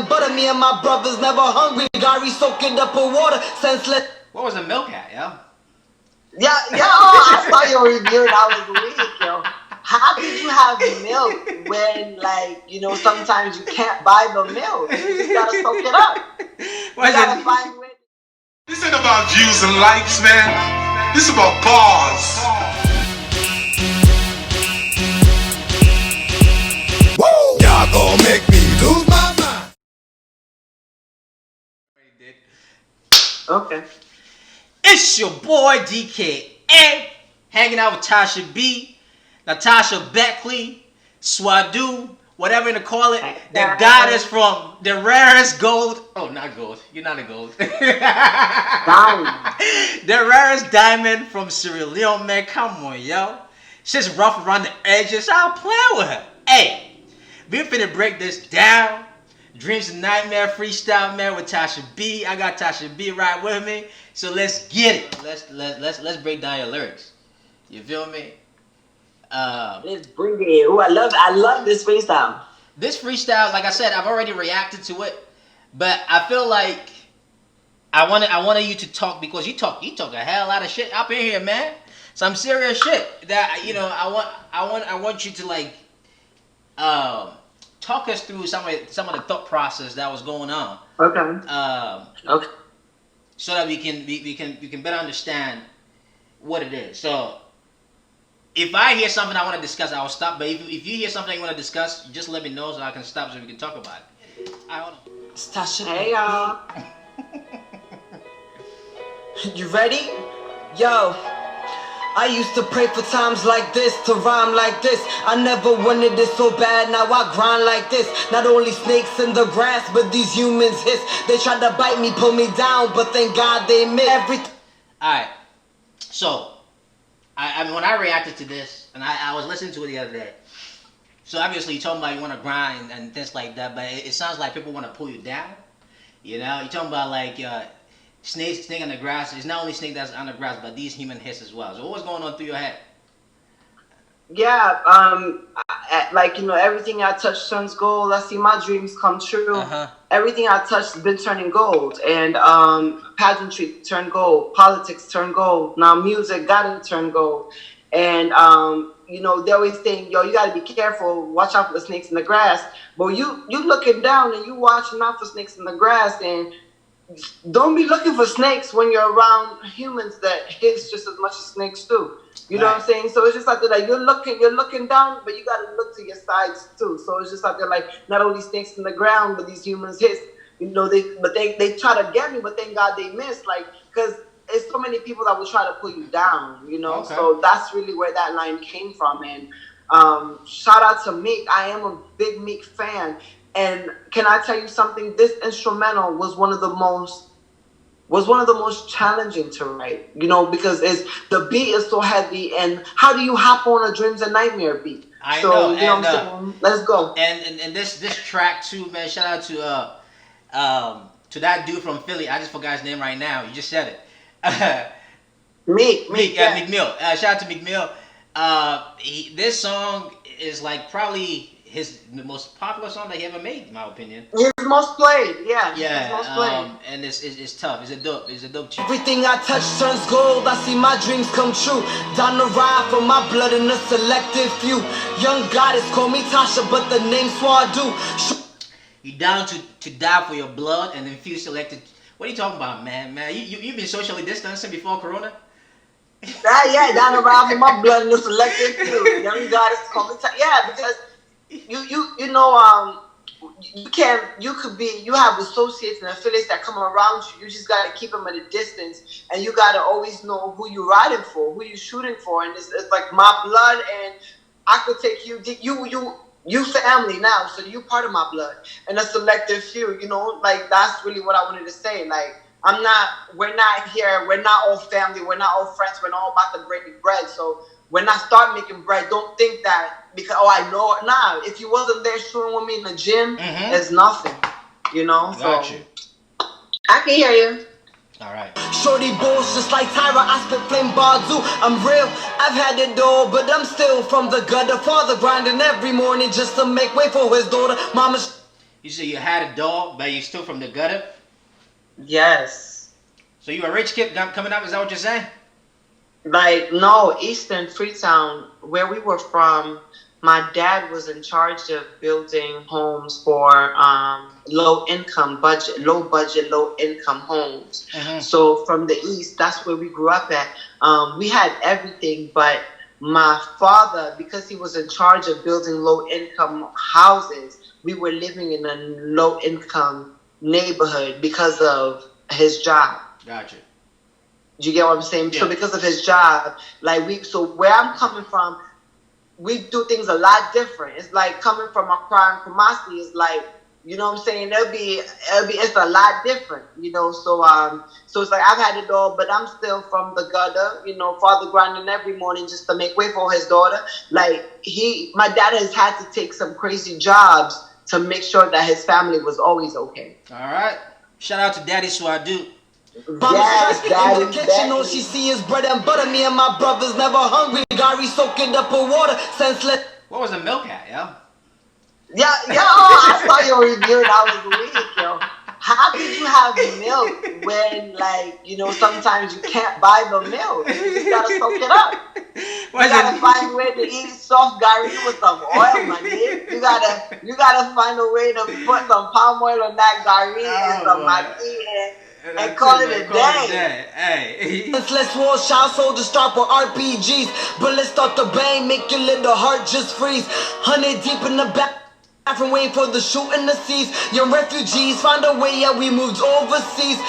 butter. Me and my brothers never hungry. Gary soaking up with water. Senseless. What was the milk at, yo? Yeah, I saw your review and I was weak, yo. How could you have milk when, like, you know, sometimes you can't buy the milk? You just gotta soak it up. You gotta find ways. This ain't about views and likes, man. This is about bars. Woo! Y'all gonna make me lose my mind. Okay. It's your boy DKA, hanging out with Tasha B, Tasha Beckley, Swadu, whatever you call it. The goddess from the rarest gold. Oh, not gold. You're not a gold. Diamond. The rarest diamond from Sierra Leone, man. Come on, yo. She's rough around the edges. I'll play with her. Hey, we finna break this down. Dreams and Nightmare freestyle, man, with Tasha B. I got Tasha B right with me. So let's get it. Let's break down your lyrics. You feel me? Let's bring it. Ooh, I love this freestyle. This freestyle, like I said, I've already reacted to it, but I feel like I wanted you to talk because you talk a hell lot of shit up in here, man. Some serious shit that I want you to like talk us through some of the thought process that was going on. Okay. Okay. So that we can better understand what it is. So if I hear something I want to discuss, I will stop. But if you hear something you want to discuss, just let me know so I can stop so we can talk about it. Hold on. It's Tasha. Hey, y'all. You ready? Yo. I used to pray for times like this, to rhyme like this. I never wanted this so bad, now I grind like this. Not only snakes in the grass, but these humans hiss. They tried to bite me, pull me down, but thank God they missed everything. Alright, so, I mean, when I reacted to this, and I was listening to it the other day, so obviously you're talking about you want to grind and things like that, but it sounds like people want to pull you down. You know, you're talking about like, snake on the grass. It's not only snake that's on the grass, but these human hiss as well. So what was going on through your head? Yeah, like, you know, everything I touch turns gold. I see my dreams come true. Everything I touch has been turning gold. And pageantry turned gold. Politics turned gold. Now music gotta turn gold. And, you know, they always think, yo, you gotta be careful. Watch out for the snakes in the grass. But you looking down and you watching out for snakes in the grass, and don't be looking for snakes when you're around humans that hiss just as much as snakes do. You know what I'm saying? So it's just like that, like you're looking down, but you gotta look to your sides too. So it's just like they're like not only snakes in the ground, but these humans hiss. You know, they try to get me, but thank God they missed. Like, because it's so many people that will try to pull you down. You know, so that's really where that line came from. And shout out to Meek. I am a big Meek fan. And can I tell you something? This instrumental was one of the most challenging to write, you know, because the beat is so heavy. And how do you hop on a Dreams and Nightmare beat? I know. You know what I'm saying? Let's go. And this track too, man. Shout out to that dude from Philly. I just forgot his name right now. You just said it. Meek, Meek Mill. Shout out to Meek Mill. This song is like probably his most popular song that he ever made, in my opinion. His most played, yeah. Yeah, his most played. And it's tough. It's a dope tune. Everything I touch turns gold. I see my dreams come true. Down the ride from my blood in a selective few. Young goddess, call me Tasha, but the name Swadu. You down to die for your blood and then feel selected. What are you talking about, man? You've been socially distancing before Corona? Yeah, down the ride from my blood in a selective few. Young goddess, call me Tasha. Yeah, because you know, you have associates and affiliates that come around you. You just gotta keep them at a distance, and you gotta always know who you riding for, who you shooting for. And it's like my blood, and I could take you family now, so you part of my blood, and a selective few. You know, like that's really what I wanted to say. Like we're not here, we're not all family, we're not all friends, we're not all about to break bread. So when I start making bread, don't think that because, I know it. Nah, if you wasn't there shooting with me in the gym, it's nothing. You know? Got you. I can hear you. All right. Shorty balls just like Tyra, I spit flame bazoo. I'm real, I've had it all, but I'm still from the gutter. Father grinding every morning just to make way for his daughter. Mama's... You said you had a dog, but you still from the gutter. Yes. So you a rich kid coming up? Is that what you're saying? Like, no, Eastern Freetown, where we were from, my dad was in charge of building homes for low budget, low income homes. Mm-hmm. So from the East, that's where we grew up at. We had everything, but my father, because he was in charge of building low income houses, we were living in a low income neighborhood because of his job. Gotcha. You get what I'm saying? Yeah. So because of his job, so where I'm coming from, we do things a lot different. It's like coming from Accra and Kumasi is like, you know what I'm saying? It's a lot different, you know. So it's like I've had it all, but I'm still from the gutter, you know. Father grinding every morning just to make way for his daughter. Like my dad has had to take some crazy jobs to make sure that his family was always okay. All right. Shout out to Daddy Swadu. Yes, in the kitchen, all she see is bread and butter. Me and my brothers never hungry. Gary soaking up with water, senseless. What was the milk at, yo? Yeah, I saw your review. That was weak, yo. How could you have milk when, like, you know, sometimes you can't buy the milk? You just gotta soak it up. You gotta find a way to eat soft Gary with some oil, my nigga. You gotta find a way to put some palm oil on that Gary and some maggi and call it a day. Hey. Let's war, child soldiers start with RPGs. Bullets start to bang, make your little heart just freeze. 100 deep in the bathroom, waiting for the shooting to cease. Young refugees find a way out, we moved overseas.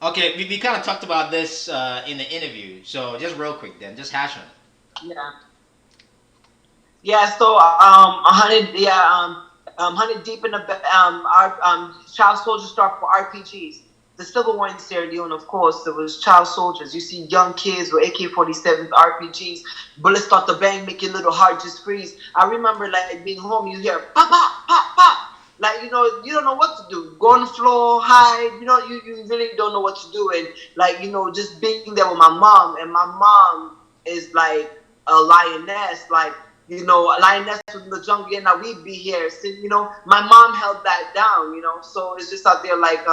Okay, we kind of talked about this in the interview. So just real quick then, just hash on it. Yeah, so 100 deep in the our child soldiers start with RPGs. The Civil War in Sierra Leone, of course, there was child soldiers. You see young kids with AK-47s, RPGs, bullets start to bang, make your little heart just freeze. I remember, like, being home, you hear pop, pop, pop, pop. Like, you know, you don't know what to do. Go on the floor, hide. You know, you really don't know what to do. And, like, you know, just being there with my mom. And my mom is, like, a lioness. Like, you know, a lioness in the jungle. Yeah, now we'd be here. So, you know, my mom held that down, you know. So it's just out there, like,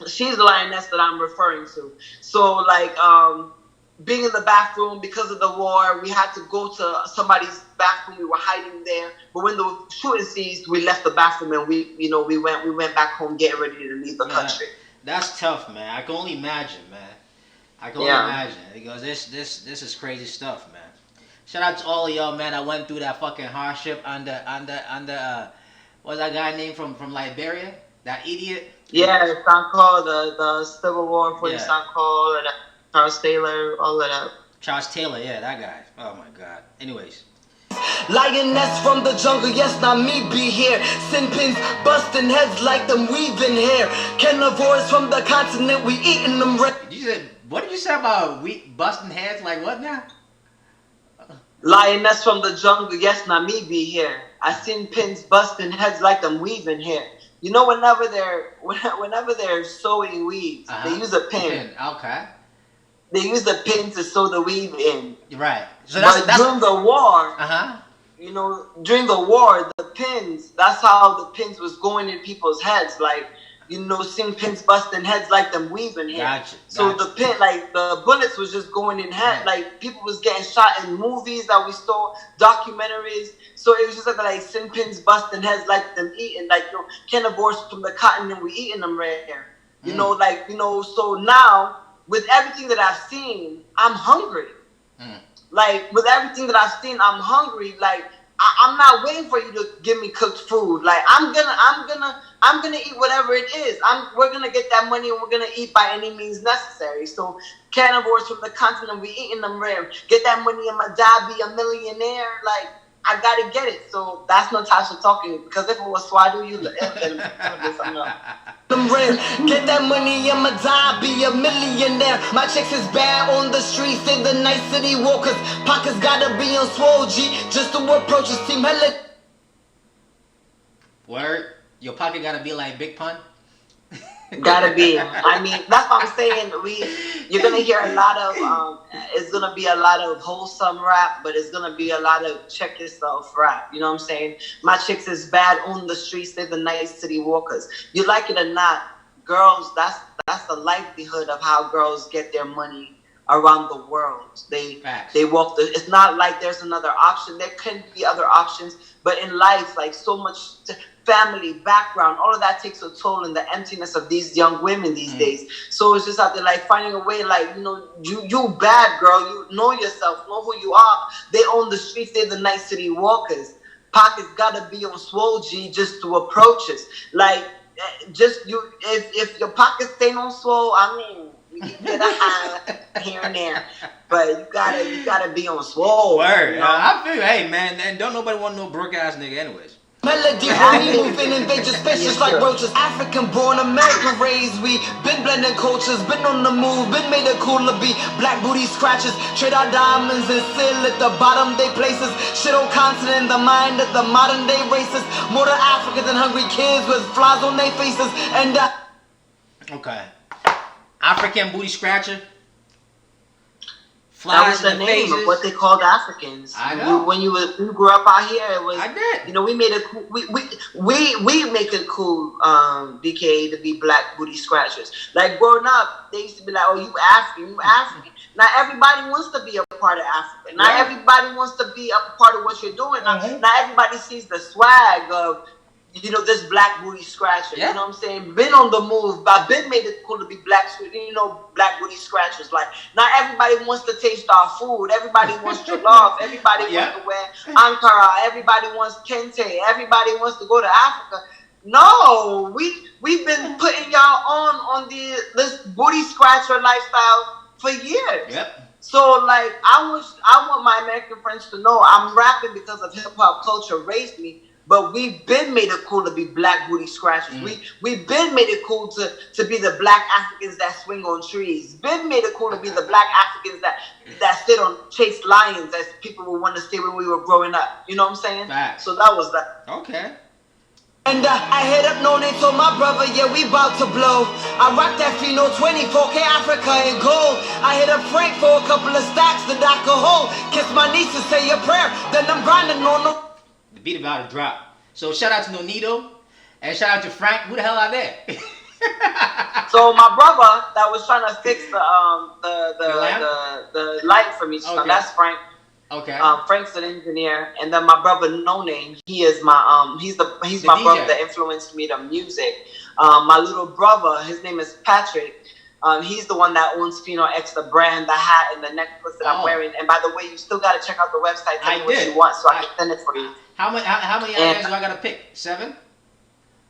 she's the lioness that I'm referring to. So, like, being in the bathroom because of the war, we had to go to somebody's bathroom. We were hiding there, but when the shooting ceased, we left the bathroom and we went back home, getting ready to leave the country. That's tough, man. I can only imagine, man. I can only imagine because this is crazy stuff, man. Shout out to all of y'all, man. I went through that fucking hardship under what's that guy named from Liberia? That idiot. Yeah, Sanko, the Civil War for the Sanko, and Charles Taylor, all of that. Charles Taylor, yeah, that guy. Oh my God. Anyways. Lioness from the jungle, yes, not me be here. Sin pins busting heads like them weaving hair. Carnivores from the continent, we eating them red. What did you say about busting heads? Like what now? Lioness from the jungle, yes, not me be here. I seen pins busting heads like them weaving hair. You know, whenever they're sewing weaves, they use a pin. Okay. They use the pin to sew the weave in. Right. So that's during the war. You know, during the war, the pins. That's how the pins was going in people's heads. Like, you know, seeing pins busting heads like them weaving here. Gotcha. So the pin, like the bullets was just going in head. Yeah. Like people was getting shot in movies that we saw, documentaries. So it was just like sin pins busting heads like them eating, like, you know, carnivores from the cotton and we eating them right here. You know, like, you know, so now with everything that I've seen, I'm hungry. Like with everything that I've seen, I'm hungry. Like I'm not waiting for you to give me cooked food. Like I'm gonna eat whatever it is. We're gonna get that money and we're gonna eat by any means necessary. So carnivores from the continent, we eating them rare. Get that money and my dad be a millionaire. Like I gotta get it. So that's Natasha talking. Because if it was Swadu, you look them rare. Get that money and my dad be a millionaire. My chicks is bad on the streets in the night city walkers. Pockets gotta be on swole G just to approach a team hella. Word. Your pocket gotta be like Big Pun. Gotta be. I mean, that's what I'm saying. You're gonna hear a lot of. It's gonna be a lot of wholesome rap, but it's gonna be a lot of check yourself rap. You know what I'm saying? My chicks is bad on the streets. They're the nice city walkers. You like it or not, girls. That's the livelihood of how girls get their money around the world. They walk. It's not like there's another option. There can be other options, but in life, like so much. Family, background, all of that takes a toll in the emptiness of these young women these days. So it's just out there like finding a way, like, you know, you bad girl, you know yourself, know who you are. They own the streets, they're the night city walkers. Pockets gotta be on swole G just to approach us. Like, just you, if your pockets stay on swole, I mean, you get a high here and there, but you gotta be on swole. Word, you know? I feel, hey man, and don't nobody want no broke ass nigga anyways. Melody when we moving in invade your spacious like roaches. African born, American raised. We been blending cultures, been on the move, been made it cool to be black booty scratches. Trade our diamonds and seal at the bottom they places. Shit on continent, the mind of the modern day racists. More than Africans and hungry kids with flies on their faces. And okay, African booty scratcher. That was the name of what they called Africans. I know. When you grew up out here, it was. I did. You know, we made it. We make it cool. DKA to be black booty scratchers. Like growing up, they used to be like, "Oh, you African, you African." Now everybody wants to be a part of Africa. Now everybody wants to be a part of what you're doing. Now everybody sees the swag of. You know, this black booty scratcher. Yeah. You know what I'm saying? Been on the move. I've been made it cool to be black, you know, black booty scratchers. Like, not everybody wants to taste our food. Everybody wants to love. Everybody wants to wear Ankara. Everybody wants Kente. Everybody wants to go to Africa. No, we've been putting y'all on this booty scratcher lifestyle for years. Yep. So like, I want my American friends to know I'm rapping because of hip hop culture raised me. But we've been made it cool to be black booty scratchers. We've been made it cool to be the black Africans that swing on trees. Been made it cool to be the black Africans that sit on chase lions as people would want to say when we were growing up. You know what I'm saying? Facts. So that was that. Okay. And I hit up No Name, told my brother, yeah, we bout to blow. I rock that Fino 24K Africa in gold. I hit up Frank for a couple of stacks that I could hold. Kiss my niece and say a prayer, then I'm grinding on the Beat about to drop. So shout out to Nonito and shout out to Frank. Who the hell are they? So my brother that was trying to fix the light for me, so that's Frank. Okay. Frank's an engineer, and then my brother No Name, he is my he's my DJ. Brother that influenced me to music. My little brother, his name is Patrick. He's the one that owns Fino X, the brand, the hat, and the necklace that I'm wearing. And by the way, you still got to check out the website. Tell me what you want, so I can send it for you. How many items do I gotta pick? 7?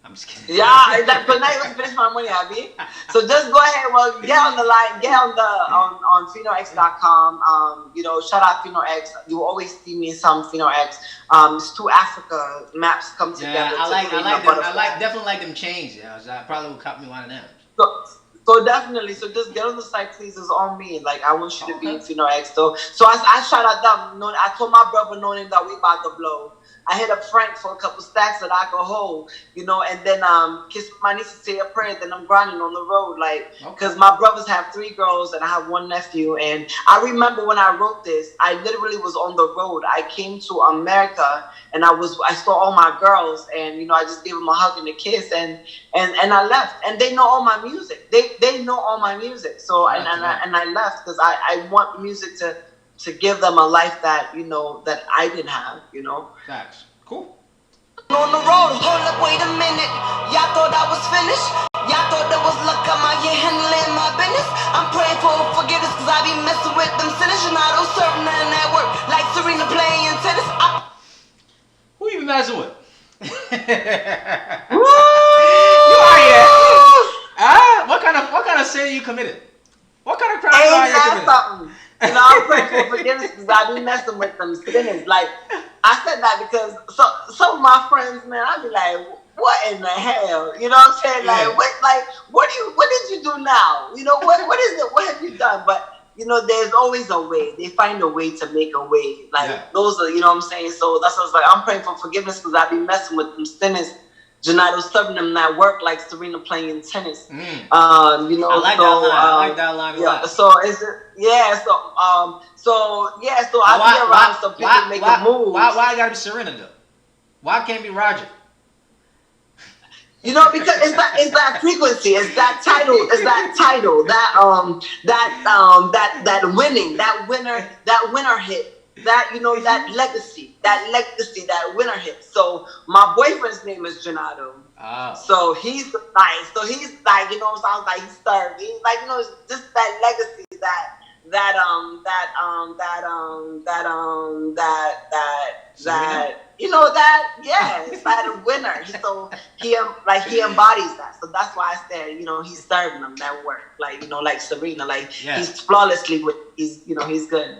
I'm just kidding. Yeah, but now you want to finish my money, Abby. So just go ahead, well, get on the line, get on on PhenoX.com. You know, shout out Fino X. You will always see me in some Fino X. It's 2 Africa maps come together. Yeah, I definitely like them chains. Yeah, so I probably will cut me one of them. So definitely, so just get on the site, please. It's on me. Like, I want you to be in Fino X. So I shout out them. I told my brother No Name that we about to blow. I hit up Frank for a couple stacks that I could hold, you know, and then kiss my niece and say a prayer. Then I'm grinding on the road, like, because my brothers have 3 girls and I have 1 nephew. And I remember when I wrote this, I literally was on the road. I came to America and I saw all my girls, and you know, I just gave them a hug and a kiss, and I left. And they know all my music. They know all my music. So and I left because I want music to give them a life that, you know, that I didn't have, you know. Facts. Cool. on the road. Hold up, wait a minute. Y'all thought I was finished? Y'all thought there was luck, I'm out here handling my business. I'm praying for forgiveness, cause I be messing with them sinners. And I don't serve none that work, like Serena playing tennis. Who you been messing with? Woo! You are here. What kind of sin you committed? What kind of crime you are you committed? Something. You know, I'm praying for forgiveness because I be messing with them sinners. Like, I said that because some of my friends, man, I be like, what in the hell? You know what I'm saying? Like, what did you do now? You know, what is it? What have you done? But you know, there's always a way. They find a way to make a way. Like those are, you know what I'm saying? So that's what I was like, I'm praying for forgiveness because I be messing with them sinners Janado serving them that work like Serena playing tennis. You know, I like that line. I like that line a lot. So is it? Yeah. So I be around some people making moves. Why it gotta be Serena though? Why can't it be Roger? You know, because it's that frequency, it's that title, that winning, that winner hit. That, you know, that legacy, that winner hit. So my boyfriend's name is Janado. So he's nice. So he's like, you know, sounds like he's served. He's like, you know, it's just that legacy, that you know, that, yeah, it's like a winner. So he embodies that. So that's why I said, you know, he's serving them that work. Like, you know, like Serena, like he's flawlessly he's good.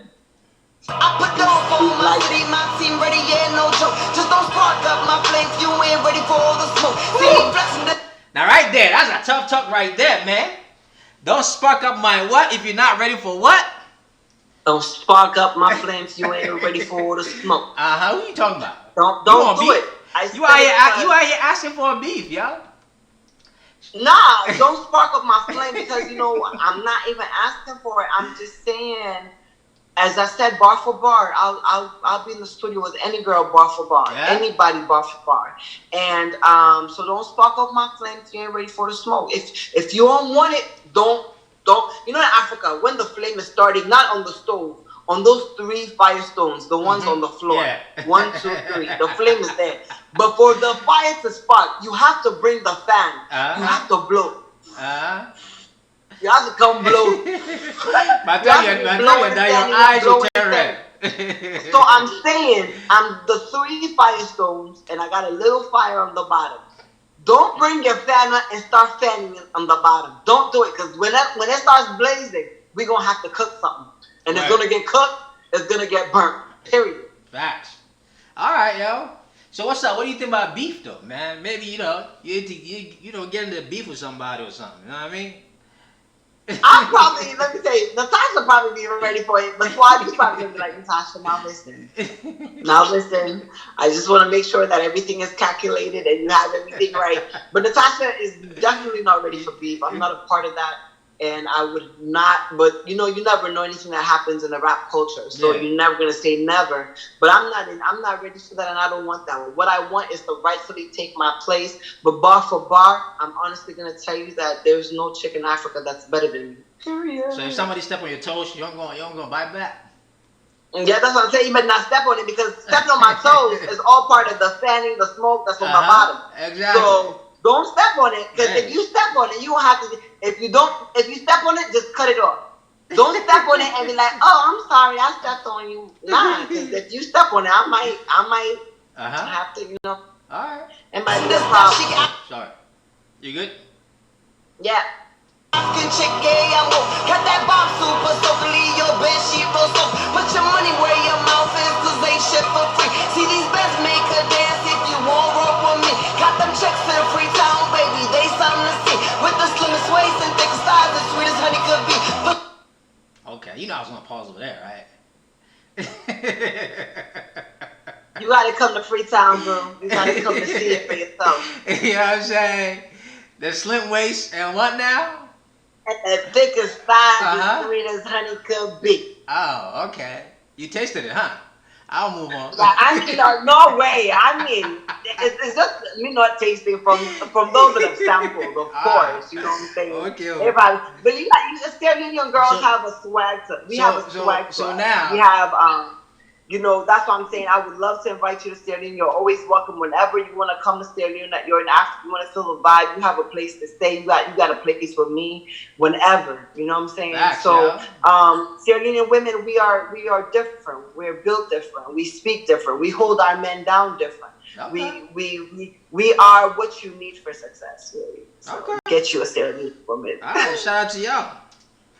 I put down for my city, my team ready, yeah, no joke. Just don't spark up my flames, you ain't ready for all the smoke. See me flexing the... Now right there, that's a tough talk right there, man. Don't spark up my what if you're not ready for what? Don't spark up my flames, you ain't ready for all the smoke. Who you talking about? Don't do it. You out here asking for a beef, yo. Nah, don't spark up my flame because, you know, I'm not even asking for it. I'm just saying... As I said, bar for bar, I'll be in the studio with any girl, bar for bar, anybody, bar for bar, and so don't spark up my flames. You ain't ready for the smoke. If you don't want it, don't. You know, in Africa, when the flame is starting, not on the stove, on those 3 fire stones, the ones on the floor, 1, 2, 3, the flame is there. But for the fire to spark, you have to bring the fan. You have to blow. You have to come blow. I tell you that your eyes will turn red. So I'm saying, I'm the 3 fire stones, and I got a little fire on the bottom. Don't bring your fan and start fanning it on the bottom. Don't do it, because when it starts blazing, we're going to have to cook something. And it's going to get cooked, it's going to get burnt. Period. Facts. All right, yo. So what's up? What do you think about beef, though, man? Maybe, you know, you don't get into beef with somebody or something. You know what I mean? I'm probably, let me tell you, Natasha probably be ready for it, but Squad, you probably gonna be like, Natasha, now listen. I just want to make sure that everything is calculated and you have everything right. But Natasha is definitely not ready for beef. I'm not a part of that, and I would not, but you know, you never know anything that happens in the rap culture, so you're never gonna say never. But I'm not ready for that, and I don't want that. What I want is to rightfully take my place. But bar for bar, I'm honestly gonna tell you that there's no chick in Africa that's better than me. Period. So if somebody step on your toes, you don't go bite back? Yeah, that's what I'm saying. You better not step on it, because stepping on my toes is all part of the fanning, the smoke that's on my bottom. Exactly. So don't step on it, because if you step on it, you don't have to. If you step on it, just cut it off. Don't step on it and be like, "Oh, I'm sorry, I stepped on you." Nah, because if you step on it, I might have to, you know. All right. It might be a problem. Sorry. You good? Yeah. African chick, yeah, I'm woke. Got that bomb super soaker, leave your bed sheet real soak. Put your money where your mouth is, 'cause ain't shit for free. See these beds make a dance if you won't roll with me. Got them checks in Freetown, baby, they something to see. With the slimmest waist and thickest thighs, as sweet as honey could be. Okay, you know I was gonna pause over there, right? You gotta come to Freetown, bro. You gotta come to see it for yourself. You know what I'm saying? The slim waist and what now? And the thickest thighs, as sweet as honey could be. Oh, okay. You tasted it, huh? I'll move on. I mean, no way. I mean, it's just me not tasting from those that have sampled, of course. You know what I'm saying? Okay. Everybody, but you Sierra girls have a swag. We have a swag. So now we have you know, that's what I'm saying. I would love to invite you to Sierra Leone. You're always welcome whenever you want to come to Sierra Leone. You're in Africa, you want to feel the vibe. You have a place to stay. You got a place with me whenever. You know what I'm saying? Facts, so, Sierra Leone women, we are different. We're built different. We speak different. We hold our men down different. Okay. We are what you need for success, really. So get you a Sierra Leone woman. All right, shout out to y'all.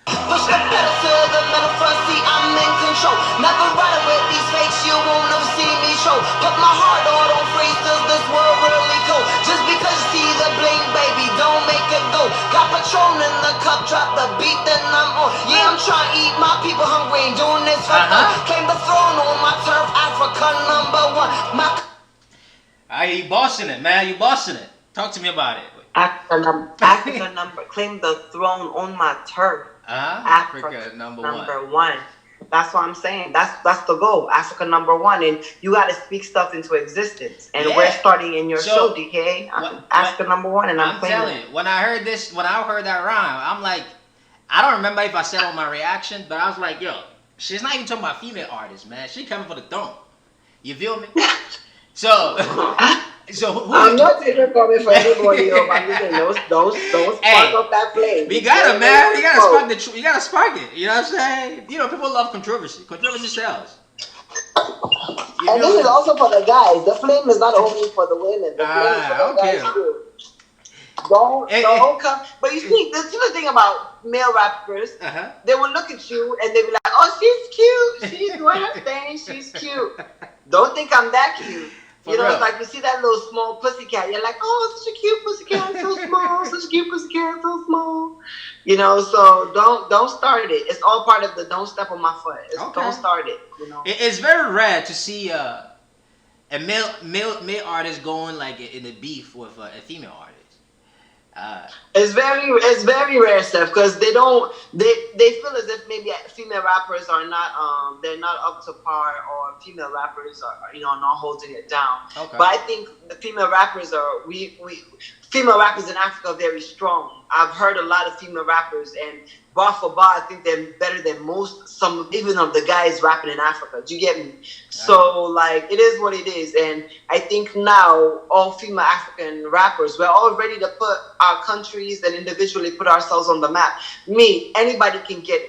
Push the pedal to the metal front seat, I'm in control. Never riding with these fakes, you won't ever see me show. Put my heart out on freeze, cause this world really cold. Just because you see the bling, baby, don't make it go. Got Patron in the cup, drop the beat, then I'm on. Yeah, I'm trying to eat my people hungry, ain't doing this for fun. Claim the throne on my turf, Africa #1. You bossing it, man, you bossing it. Talk to me about it. Africa number claim the throne on my turf. Africa number one. That's what I'm saying. That's the goal. Africa number one, and you got to speak stuff into existence. And we're starting in your show, DKA. Africa number one, and I'm telling you. When I heard that rhyme, I'm like, I don't remember if I said on my reaction, but I was like, yo, she's not even talking about female artists, man. She coming for the throne. You feel me? So I'm not even coming for anybody. I'm just saying, don't spark up that flame. We gotta, man. You gotta spark it. You know what I'm saying? You know, people love controversy. Controversy sells. And this is also for the guys. The flame is not only for the women. The flame is for the guys too. Don't come. But you see, this is the thing about male rappers. They will look at you and they be like, "Oh, she's cute. She's doing her thing. She's cute." Don't think I'm that cute. You know, it's like you see that little small pussycat. You're like, "Oh, such a cute pussycat, so small. Such a cute pussycat, so small." You know, so don't start it. It's all part of the don't step on my foot. Don't start it. You know, it's very rare to see a male artist going like in a beef with a female artist. It's very rare stuff because they feel as if maybe female rappers are not they're not up to par, or female rappers are not holding it down. But I think the female rappers female rappers in Africa are very strong. I've heard a lot of female rappers, and bar for bar, I think they're better than even of the guys rapping in Africa. Do you get me? So, like, it is what it is. And I think now, all female African rappers, we're all ready to put our countries and individually put ourselves on the map. Anybody can get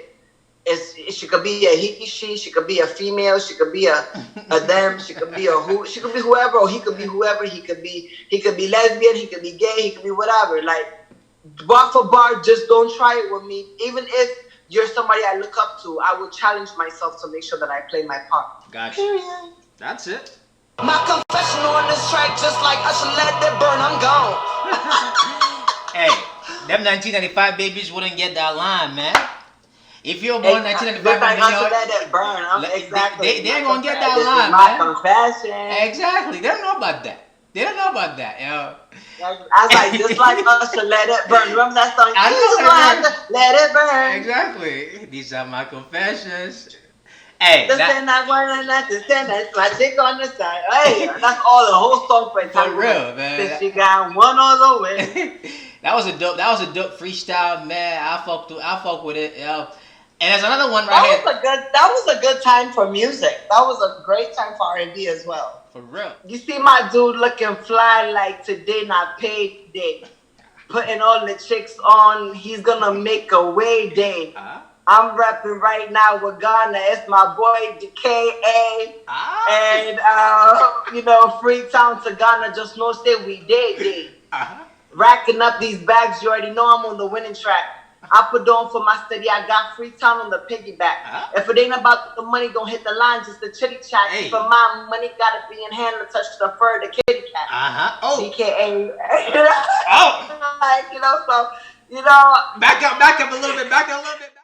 it. She could be a he, she could be a female, she could be a them, she could be she could be whoever, or he could be whoever. He could be lesbian, he could be gay, he could be whatever. Like, bar for bar, just don't try it with me. Even if you're somebody I look up to, I will challenge myself to make sure that I play my part. Gotcha. That's it. My confession on this track, just like I should let it burn, I'm gone. Hey, them 1995 babies wouldn't get that line, man. If you're born 1995, I should let it burn. Exactly. They ain't gonna get that line, man. My confession. Exactly. They don't know about that. Yo. I was like, just like us to let it burn. Remember that song? I know to let it burn. Exactly. These are my confessions. Hey, that's my chick on the side. Hey, that's all the whole song for real, man. Since she got one all the way. That was a dope freestyle, man. I fuck with it, yo. And there's another one right here. That was a good time for music. That was a great time for R&B as well. For real. You see my dude looking fly like today, not paid day. Putting all the chicks on, he's gonna make a way day. I'm rapping right now with Ghana. It's my boy DKA. And, Freetown to Ghana, just know say we day. Racking up these bags, you already know I'm on the winning track. I put on for my study, I got Freetown on the piggyback. If it ain't about the money, don't hit the line, just the chitty chat. Hey. For my money, gotta be in hand to touch the fur, the kitty cat. DKA. Oh. So, Back up a little bit.